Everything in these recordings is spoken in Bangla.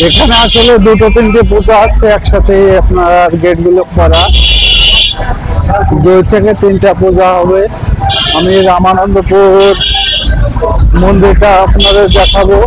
এখানে আসলে দুটো তিনটে পূজা আছে একসাথে, আপনার গেট গুলো করা, 2 থেকে 3টা পূজা হবে। আমি রামানন্দপুর মন্দিরটা আপনাদের দেখাবো।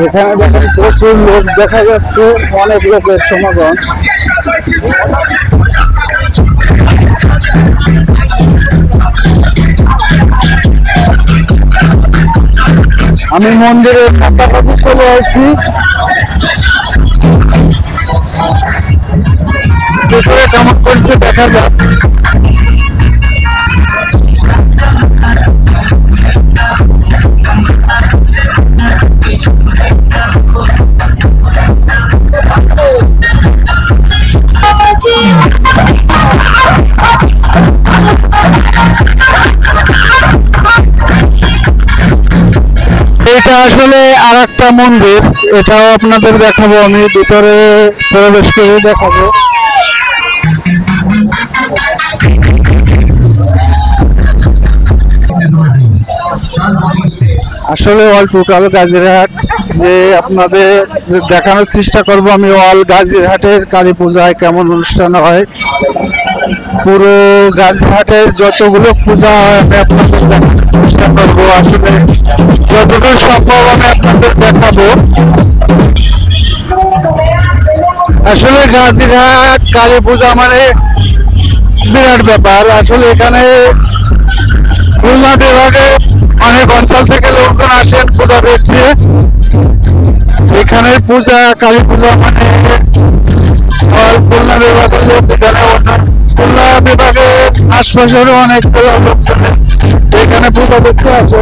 এখানে দেখেন প্রচুর লোক দেখা যাচ্ছে, অনেক লোকের সমাগম। আমি মন্দিরের কাছাকাছি চলে আসছি, ভিতরে কেমন করছে দেখা যাক। এটা আসলে আরেকটা মন্দির, এটাও আপনাদের দেখাবো, আমি ভিতরে প্রবেশ করে দেখাবো। আসলে অল টোটাল গাজীরহাট যে আপনাদের দেখানোর চেষ্টা করব আমি, অল গাজীরহাটের কালী পূজায় কেমন অনুষ্ঠান হয়, পুরো গাজীরহাটের যতগুলো পূজা হয় আমি আপনাদের দেখানোর চেষ্টা করবো। আসলে যতটুকু সম্ভব আমি আপনাদের দেখাবো। আসলে গাজীরহাট কালী পূজা মানে বিরাট ব্যাপার। আসলে এখানে খুলনা বিভাগে অনেক অঞ্চল থেকে লোকজন আসেন পূজা দেখতে। এখানে পূজা কালী পূজা মানে খুলনা বিভাগের লোক, এখানে খুলনা বিভাগের আশপাশেরও অনেক লোকজন এখানে পূজা দেখতে আসে।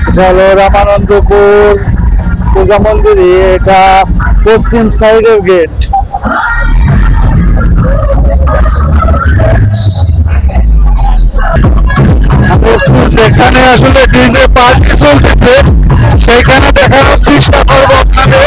এটা হলো রামানন্দপুর পূজা মন্দির, এটা পশ্চিম সাইডের গেট। যেখানে আসলে ডিজে পার্টি চলতেছে সেইখানে দেখানোর চেষ্টা করবো আপনাদের।